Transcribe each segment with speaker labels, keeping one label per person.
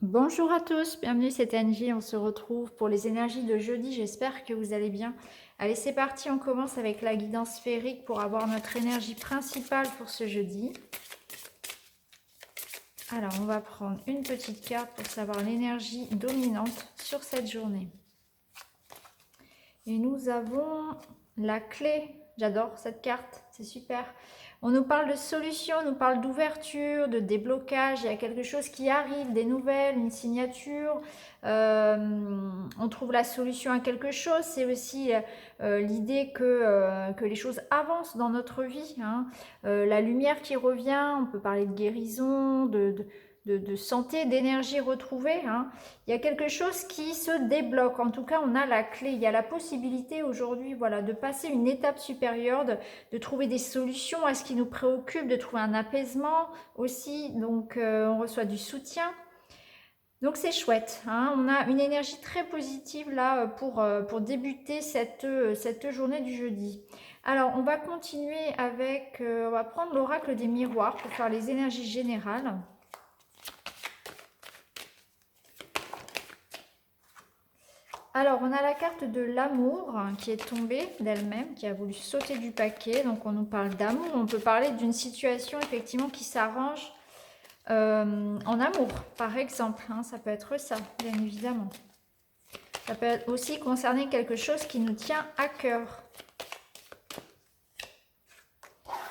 Speaker 1: Bonjour à tous, bienvenue, c'est Angie, on se retrouve pour les énergies de jeudi, j'espère que vous allez bien. Allez, c'est parti, on commence avec la guidance sphérique pour avoir notre énergie principale pour ce jeudi. Alors, on va prendre une petite carte pour savoir l'énergie dominante sur cette journée. Et nous avons la clé, j'adore cette carte, c'est super. On nous parle de solution, on nous parle d'ouverture, de déblocage, il y a quelque chose qui arrive, des nouvelles, une signature, on trouve la solution à quelque chose, c'est aussi l'idée que les choses avancent dans notre vie, hein. La lumière qui revient, on peut parler de guérison, de santé, d'énergie retrouvée, hein. Il y a quelque chose qui se débloque, en tout cas on a la clé, il y a la possibilité aujourd'hui, voilà, de passer une étape supérieure, de trouver des solutions à ce qui nous préoccupe, de trouver un apaisement aussi, donc on reçoit du soutien. Donc c'est chouette, hein. On a une énergie très positive là pour débuter cette journée du jeudi. Alors on va continuer avec, on va prendre l'oracle des miroirs pour faire les énergies générales. Alors, on a la carte de l'amour qui est tombée d'elle-même, qui a voulu sauter du paquet. Donc, on nous parle d'amour. On peut parler d'une situation effectivement qui s'arrange en amour, par exemple, hein. Ça peut être ça, bien évidemment. Ça peut aussi concerner quelque chose qui nous tient à cœur.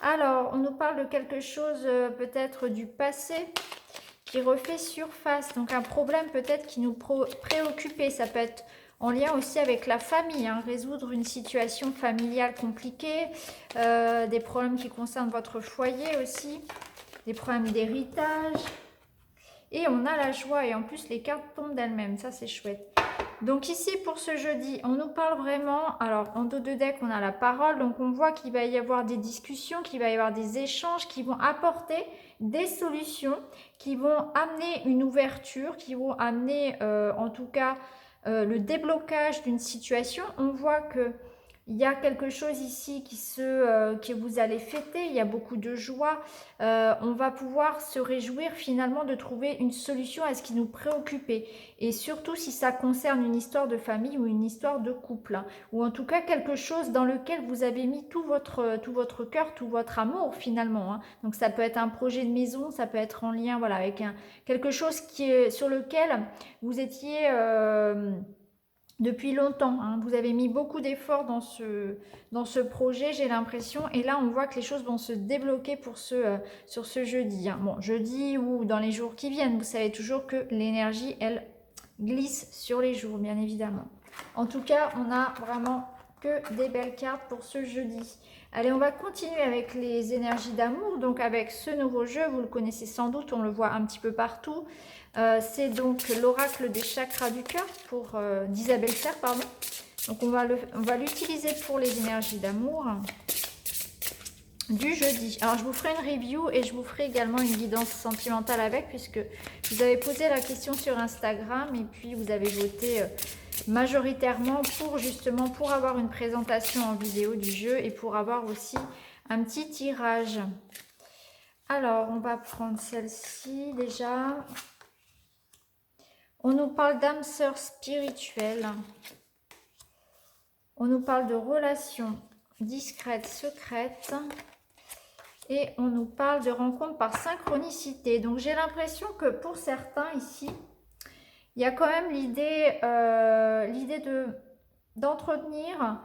Speaker 1: Alors, on nous parle de quelque chose peut-être du passé qui refait surface. Donc, un problème peut-être qui nous préoccupait. Ça peut être en lien aussi avec la famille, hein, résoudre une situation familiale compliquée, des problèmes qui concernent votre foyer aussi, des problèmes d'héritage. Et on a la joie et en plus les cartes tombent d'elles-mêmes, ça c'est chouette. Donc ici pour ce jeudi, on nous parle vraiment, alors en dos de deck on a la parole, donc on voit qu'il va y avoir des discussions, qu'il va y avoir des échanges qui vont apporter des solutions, qui vont amener une ouverture, qui vont amener en tout cas le déblocage d'une situation. On voit que il y a quelque chose ici que vous allez fêter, il y a beaucoup de joie. On va pouvoir se réjouir finalement de trouver une solution à ce qui nous préoccupait. Et surtout si ça concerne une histoire de famille ou une histoire de couple, hein, ou en tout cas quelque chose dans lequel vous avez mis tout votre cœur, tout votre amour finalement, hein. Donc ça peut être un projet de maison, ça peut être en lien voilà, avec quelque chose sur lequel vous étiez depuis longtemps, hein. Vous avez mis beaucoup d'efforts dans ce projet, j'ai l'impression. Et là, on voit que les choses vont se débloquer sur ce jeudi, hein. Bon, jeudi ou dans les jours qui viennent, vous savez toujours que l'énergie, elle, glisse sur les jours, bien évidemment. En tout cas, on a vraiment que des belles cartes pour ce jeudi. Allez, on va continuer avec les énergies d'amour. Donc avec ce nouveau jeu, vous le connaissez sans doute, on le voit un petit peu partout. C'est donc l'oracle des chakras du cœur d'Isabelle Serre, pardon. Donc on va l'utiliser pour les énergies d'amour du jeudi. Alors je vous ferai une review et je vous ferai également une guidance sentimentale avec, puisque vous avez posé la question sur Instagram et puis vous avez voté majoritairement pour avoir une présentation en vidéo du jeu et pour avoir aussi un petit tirage. Alors on va prendre celle-ci déjà. On nous parle d'âme sœur spirituelle. On nous parle de relations discrètes, secrètes. Et on nous parle de rencontres par synchronicité. Donc j'ai l'impression que pour certains ici, il y a quand même l'idée d'entretenir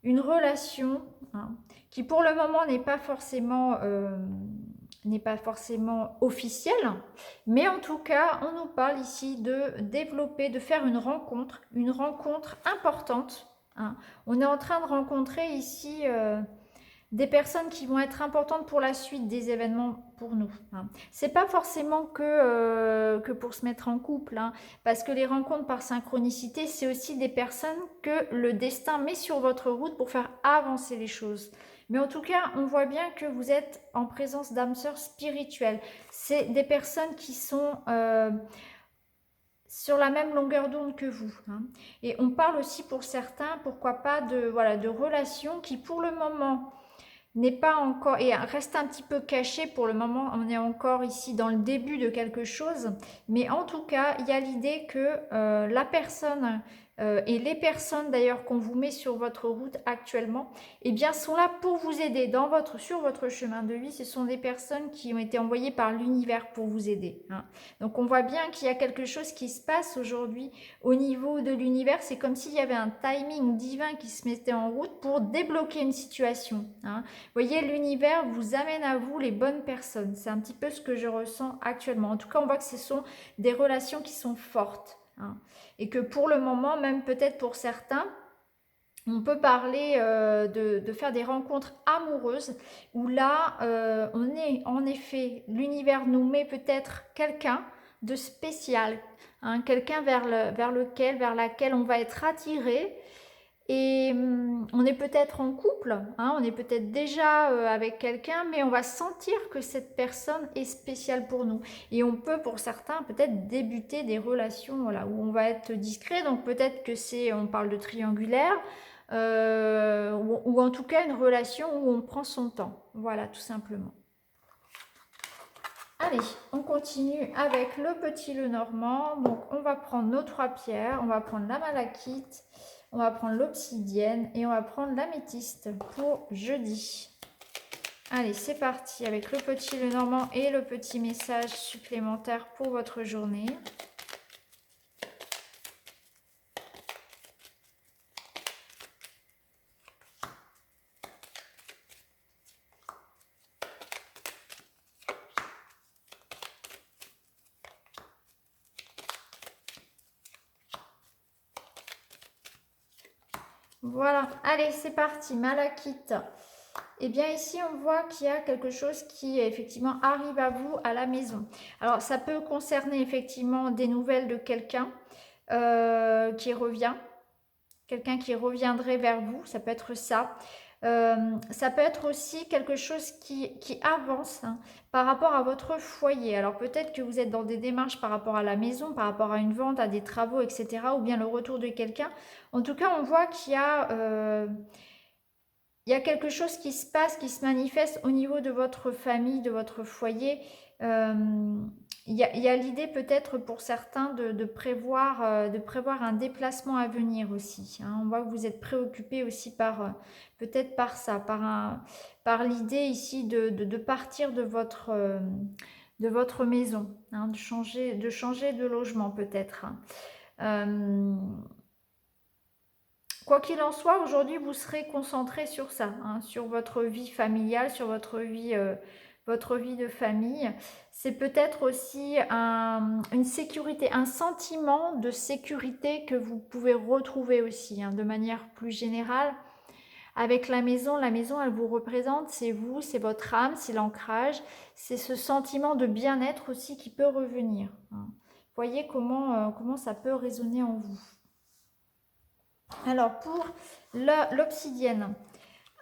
Speaker 1: une relation, hein, qui pour le moment n'est pas forcément officielle, mais en tout cas on nous parle ici de développer, de faire une rencontre importante, hein. On est en train de rencontrer ici des personnes qui vont être importantes pour la suite des événements pour nous, hein. C'est pas forcément que pour se mettre en couple, hein, parce que les rencontres par synchronicité, c'est aussi des personnes que le destin met sur votre route pour faire avancer les choses. Mais en tout cas, on voit bien que vous êtes en présence d'âmes sœurs spirituelles. C'est des personnes qui sont sur la même longueur d'onde que vous, hein. Et on parle aussi pour certains, pourquoi pas, de relations qui pour le moment n'est pas encore, et reste un petit peu caché pour le moment, on est encore ici dans le début de quelque chose, mais en tout cas, il y a l'idée que la personne et les personnes d'ailleurs qu'on vous met sur votre route actuellement, eh bien sont là pour vous aider sur votre chemin de vie. Ce sont des personnes qui ont été envoyées par l'univers pour vous aider, hein. Donc on voit bien qu'il y a quelque chose qui se passe aujourd'hui au niveau de l'univers. C'est comme s'il y avait un timing divin qui se mettait en route pour débloquer une situation, hein. Vous voyez, l'univers vous amène à vous les bonnes personnes. C'est un petit peu ce que je ressens actuellement. En tout cas, on voit que ce sont des relations qui sont fortes, hein. Et que pour le moment, même peut-être pour certains, on peut parler de faire des rencontres amoureuses où là, on est en effet, l'univers nous met peut-être quelqu'un de spécial, hein, quelqu'un vers laquelle on va être attiré. Et on est peut-être en couple, hein, on est peut-être déjà avec quelqu'un, mais on va sentir que cette personne est spéciale pour nous. Et on peut, pour certains, peut-être débuter des relations, voilà, où on va être discret. Donc peut-être que on parle de triangulaire, ou en tout cas une relation où on prend son temps. Voilà, tout simplement. Allez, on continue avec le petit Lenormand. Donc on va prendre nos 3 pierres, on va prendre la malachite, on va prendre l'obsidienne et on va prendre l'améthyste pour jeudi. Allez, c'est parti avec le petit Lenormand et le petit message supplémentaire pour votre journée. Voilà, allez, c'est parti, malachite. Et bien ici, on voit qu'il y a quelque chose qui effectivement arrive à vous à la maison. Alors, ça peut concerner effectivement des nouvelles de quelqu'un qui revient, quelqu'un qui reviendrait vers vous, ça peut être ça. Ça peut être aussi quelque chose qui avance, hein, par rapport à votre foyer. Alors peut-être que vous êtes dans des démarches par rapport à la maison, par rapport à une vente, à des travaux, etc. Ou bien le retour de quelqu'un. En tout cas, on voit il y a quelque chose qui se passe, qui se manifeste au niveau de votre famille, de votre foyer. Euh, il y a l'idée peut-être pour certains de prévoir un déplacement à venir aussi, hein. On voit que vous êtes préoccupé aussi peut-être par ça, par l'idée ici de partir de votre maison, hein, de changer de logement peut-être, hein. Euh, Quoi qu'il en soit, aujourd'hui, vous serez concentré sur ça, hein, sur votre vie familiale, sur votre vie de famille. C'est peut-être aussi une sécurité, un sentiment de sécurité que vous pouvez retrouver aussi, hein, de manière plus générale. Avec la maison, elle vous représente, c'est vous, c'est votre âme, c'est l'ancrage, c'est ce sentiment de bien-être aussi qui peut revenir, hein. Voyez comment ça peut résonner en vous. Alors, pour l'obsidienne.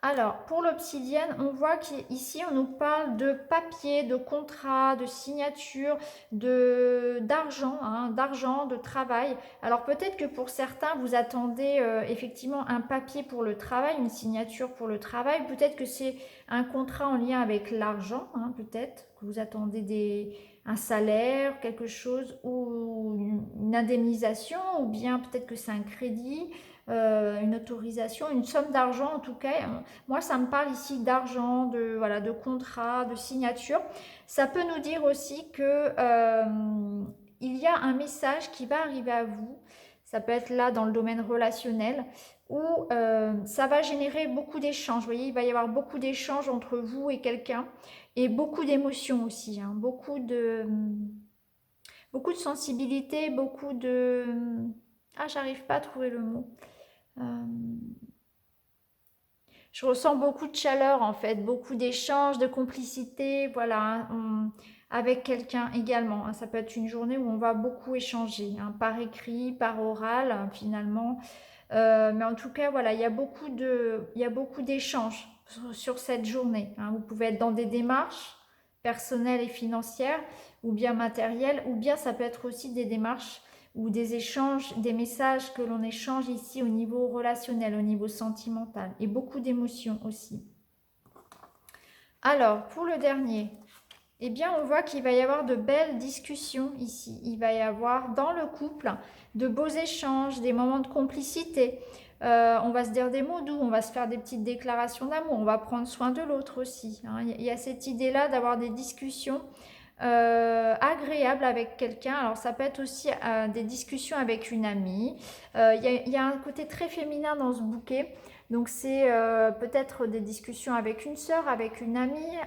Speaker 1: Alors, pour l'obsidienne, on voit qu'ici, on nous parle de papier, de contrat, de signature, d'argent, hein, d'argent, de travail. Alors, peut-être que pour certains, vous attendez effectivement un papier pour le travail, une signature pour le travail. Peut-être que c'est un contrat en lien avec l'argent, hein, peut-être que vous attendez un salaire, quelque chose, ou une indemnisation, ou bien peut-être que c'est un crédit, une autorisation, une somme d'argent en tout cas. Moi, ça me parle ici d'argent, voilà, de contrat, de signature. Ça peut nous dire aussi que il y a un message qui va arriver à vous. Ça peut être là dans le domaine relationnel où ça va générer beaucoup d'échanges. Vous voyez, il va y avoir beaucoup d'échanges entre vous et quelqu'un et beaucoup d'émotions aussi, hein, beaucoup de sensibilité, beaucoup de... Ah, j'arrive pas à trouver le mot. Euh, Je ressens beaucoup de chaleur en fait, beaucoup d'échanges, de complicité, voilà, avec quelqu'un également, hein. Ça peut être une journée où on va beaucoup échanger, hein, par écrit, par oral, hein, finalement. Mais en tout cas, voilà, il y a beaucoup d'échanges sur cette journée, hein. Vous pouvez être dans des démarches personnelles et financières, ou bien matérielles, ou bien ça peut être aussi des démarches ou des échanges, des messages que l'on échange ici au niveau relationnel, au niveau sentimental, et beaucoup d'émotions aussi. Alors, pour le dernier, eh bien, on voit qu'il va y avoir de belles discussions ici. Il va y avoir dans le couple de beaux échanges, des moments de complicité. On va se dire des mots doux, on va se faire des petites déclarations d'amour, on va prendre soin de l'autre aussi, hein. Il y a cette idée-là d'avoir des discussions agréables avec quelqu'un. Alors ça peut être aussi des discussions avec une amie. Il y a un côté très féminin dans ce bouquet. Donc c'est peut-être des discussions avec une sœur, avec une amie.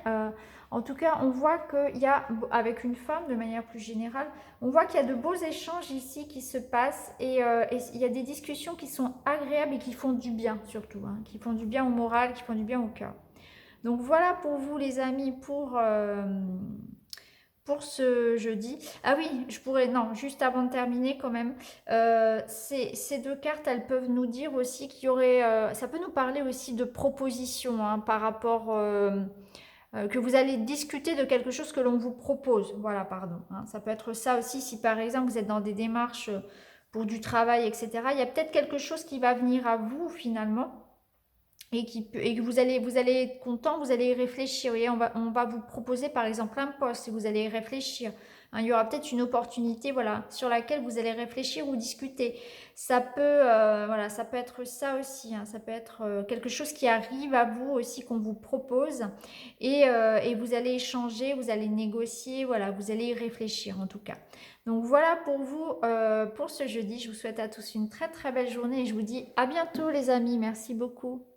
Speaker 1: En tout cas, on voit qu'il y a, avec une femme de manière plus générale, on voit qu'il y a de beaux échanges ici qui se passent et il y a des discussions qui sont agréables et qui font du bien surtout, hein, qui font du bien au moral, qui font du bien au cœur. Donc voilà pour vous les amis pour ce jeudi. Ah oui, je pourrais, non, juste avant de terminer quand même, ces deux cartes, elles peuvent nous dire aussi qu'il y aurait, ça peut nous parler aussi de propositions hein, par rapport, que vous allez discuter de quelque chose que l'on vous propose. Voilà, pardon, hein. Ça peut être ça aussi si par exemple vous êtes dans des démarches pour du travail, etc. Il y a peut-être quelque chose qui va venir à vous finalement et que vous allez être content, vous allez y réfléchir. Voyez, on va vous proposer par exemple un poste et vous allez y réfléchir. Hein, il y aura peut-être une opportunité voilà, sur laquelle vous allez réfléchir ou discuter. Voilà, ça peut être ça aussi. Hein, ça peut être quelque chose qui arrive à vous aussi, qu'on vous propose. Et vous allez échanger, vous allez négocier, voilà, vous allez y réfléchir en tout cas. Donc voilà pour vous, pour ce jeudi. Je vous souhaite à tous une très très belle journée et je vous dis à bientôt les amis. Merci beaucoup.